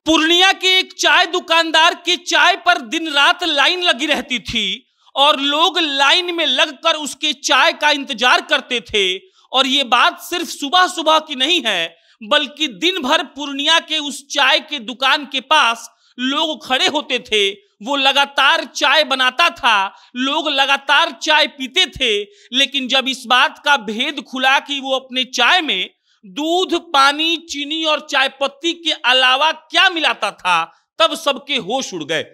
पूर्णिया के एक चाय दुकानदार के चाय पर दिन रात लाइन लगी रहती थी और लोग लाइन में लगकर उसके चाय का इंतजार करते थे। और ये बात सिर्फ सुबह सुबह की नहीं है, बल्कि दिन भर पूर्णिया के उस चाय के दुकान के पास लोग खड़े होते थे। वो लगातार चाय बनाता था, लोग लगातार चाय पीते थे। लेकिन जब इस बात का भेद खुला कि वो अपने चाय में दूध, पानी, चीनी और चाय पत्ती के अलावा क्या मिलाता था, तब सबके होश उड़ गए।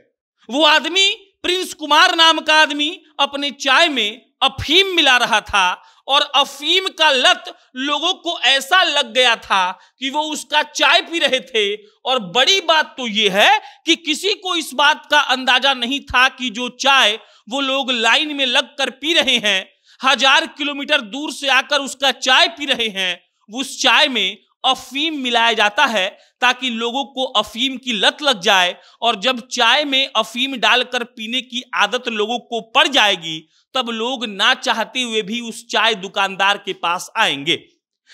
वो आदमी, प्रिंस कुमार नाम का आदमी, अपने चाय में अफीम मिला रहा था और अफीम का लत लोगों को ऐसा लग गया था कि वो उसका चाय पी रहे थे। और बड़ी बात तो ये है कि किसी को इस बात का अंदाजा नहीं था कि जो चाय वो लोग लाइन में लगकर पी रहे हैं, 1000 किलोमीटर दूर से आकर उसका चाय पी रहे हैं, उस चाय में अफीम मिलाया जाता है ताकि लोगों को अफीम की लत लग जाए। और जब चाय में अफीम डालकर पीने की आदत लोगों को पड़ जाएगी, तब लोग ना चाहते हुए भी उस चाय दुकानदार के पास आएंगे।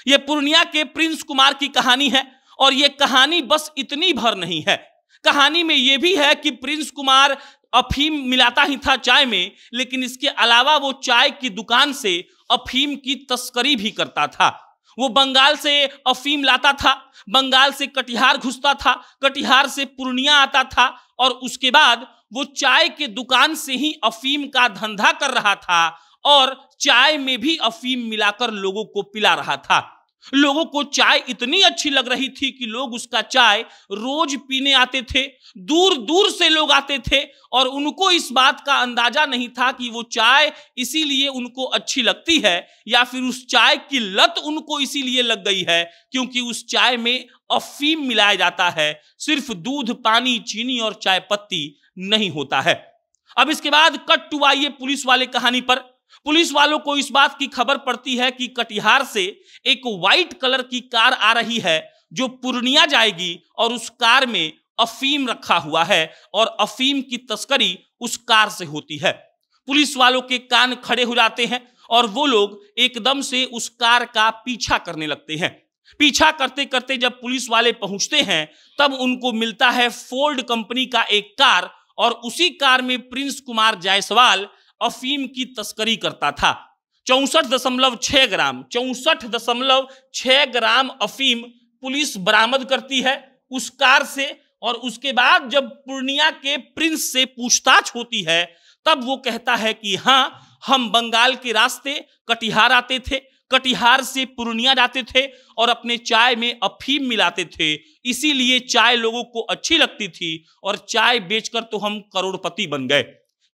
यह पूर्णिया के प्रिंस कुमार की कहानी है। और यह कहानी बस इतनी भर नहीं है, कहानी में यह भी है कि प्रिंस कुमार अफीम मिलाता ही था चाय में, लेकिन इसके अलावा वो चाय की दुकान से अफीम की तस्करी भी करता था। वो बंगाल से अफीम लाता था, बंगाल से कटिहार घुसता था, कटिहार से पूर्णिया आता था और उसके बाद वो चाय के दुकान से ही अफीम का धंधा कर रहा था और चाय में भी अफीम मिलाकर लोगों को पिला रहा था। लोगों को चाय इतनी अच्छी लग रही थी कि लोग उसका चाय रोज पीने आते थे, दूर दूर से लोग आते थे। और उनको इस बात का अंदाजा नहीं था कि वो चाय इसीलिए उनको अच्छी लगती है या फिर उस चाय की लत उनको इसीलिए लग गई है क्योंकि उस चाय में अफीम मिलाया जाता है, सिर्फ दूध, पानी, चीनी और चाय पत्ती नहीं होता है। अब इसके बाद कट टू आइए पुलिस वाले कहानी पर। पुलिस वालों को इस बात की खबर पड़ती है कि कटिहार से एक व्हाइट कलर की कार आ रही है जो पूर्णिया जाएगी और उस कार में अफीम रखा हुआ है और अफीम की तस्करी उस कार से होती है। पुलिस वालों के कान खड़े हो जाते हैं और वो लोग एकदम से उस कार का पीछा करने लगते हैं। पीछा करते करते जब पुलिस वाले पहुंचते हैं तब उनको मिलता है फोर्ड कंपनी का एक कार और उसी कार में प्रिंस कुमार जायसवाल अफीम की तस्करी करता था। 64.6 ग्राम अफीम पुलिस बरामद करती है उस कार से। और उसके बाद जब पूर्णिया के प्रिंस से पूछताछ होती है तब वो कहता है कि हाँ, हम बंगाल के रास्ते कटिहार आते थे, कटिहार से पूर्णिया जाते थे और अपने चाय में अफीम मिलाते थे, इसीलिए चाय लोगों को अच्छी लगती थी और चाय बेचकर तो हम करोड़पति बन गए।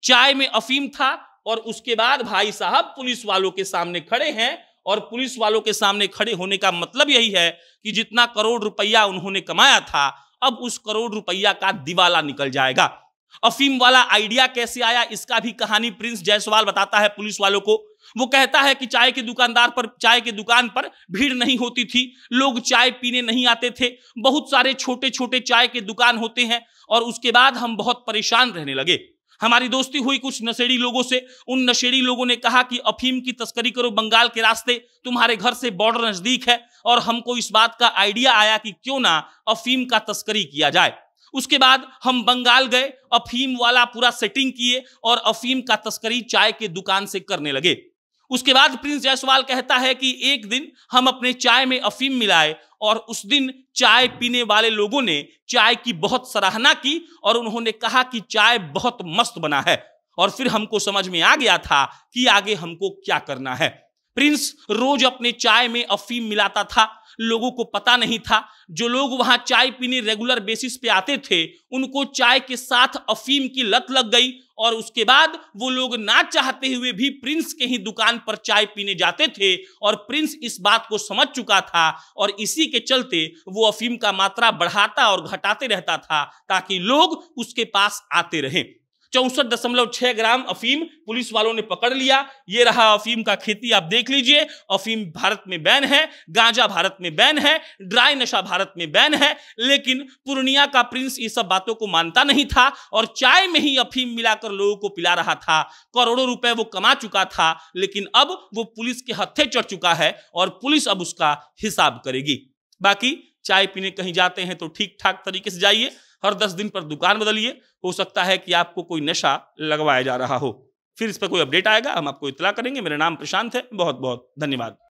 चाय में अफीम था। और उसके बाद भाई साहब पुलिस वालों के सामने खड़े हैं और पुलिस वालों के सामने खड़े होने का मतलब यही है कि जितना करोड़ रुपया उन्होंने कमाया था, अब उस करोड़ रुपया का दिवाला निकल जाएगा। अफीम वाला आइडिया कैसे आया, इसका भी कहानी प्रिंस जायसवाल बताता है पुलिस वालों को। वो कहता है कि चाय के दुकान पर भीड़ नहीं होती थी, लोग चाय पीने नहीं आते थे, बहुत सारे छोटे छोटे चाय के दुकान होते हैं। और उसके बाद हम बहुत परेशान रहने लगे। हमारी दोस्ती हुई कुछ नशेड़ी लोगों से। उन नशेड़ी लोगों ने कहा कि अफीम की तस्करी करो बंगाल के रास्ते, तुम्हारे घर से बॉर्डर नजदीक है। और हमको इस बात का आइडिया आया कि क्यों ना अफीम का तस्करी किया जाए। उसके बाद हम बंगाल गए, अफीम वाला पूरा सेटिंग किए और अफीम का तस्करी चाय के दुकान से करने लगे। उसके बाद प्रिंस जायसवाल कहता है कि एक दिन हम अपने चाय में अफीम मिलाए और उस दिन चाय पीने वाले लोगों ने चाय की बहुत सराहना की और उन्होंने कहा कि चाय बहुत मस्त बना है। और फिर हमको समझ में आ गया था कि आगे हमको क्या करना है। प्रिंस रोज अपने चाय में अफीम मिलाता था, लोगों को पता नहीं था। जो लोग वहां चाय पीने रेगुलर बेसिस पे आते थे उनको चाय के साथ अफीम की लत लग गई और उसके बाद वो लोग ना चाहते हुए भी प्रिंस के ही दुकान पर चाय पीने जाते थे। और प्रिंस इस बात को समझ चुका था और इसी के चलते वो अफीम का मात्रा बढ़ाता और घटाते रहता था ताकि लोग उसके पास आते रहें। 64.6 ग्राम अफीम पुलिस वालों ने पकड़ लिया। ये रहा अफीम का खेती, आप देख लीजिए। अफीम भारत में बैन है, गांजा भारत में बैन है, ड्राई नशा भारत में बैन है। लेकिन पूर्णिया का प्रिंस ये सब बातों को मानता नहीं था और चाय में ही अफीम मिलाकर लोगों को पिला रहा था। करोड़ों रुपए वो कमा चुका था, लेकिन अब वो पुलिस के हत्थे चढ़ चुका है और पुलिस अब उसका हिसाब करेगी। बाकी चाय पीने कहीं जाते हैं तो ठीक ठाक तरीके से जाइए, हर 10 दिन पर दुकान बदलिए, हो सकता है कि आपको कोई नशा लगवाया जा रहा हो। फिर इस पर कोई अपडेट आएगा हम आपको इत्तला करेंगे। मेरा नाम प्रशांत है, बहुत बहुत धन्यवाद।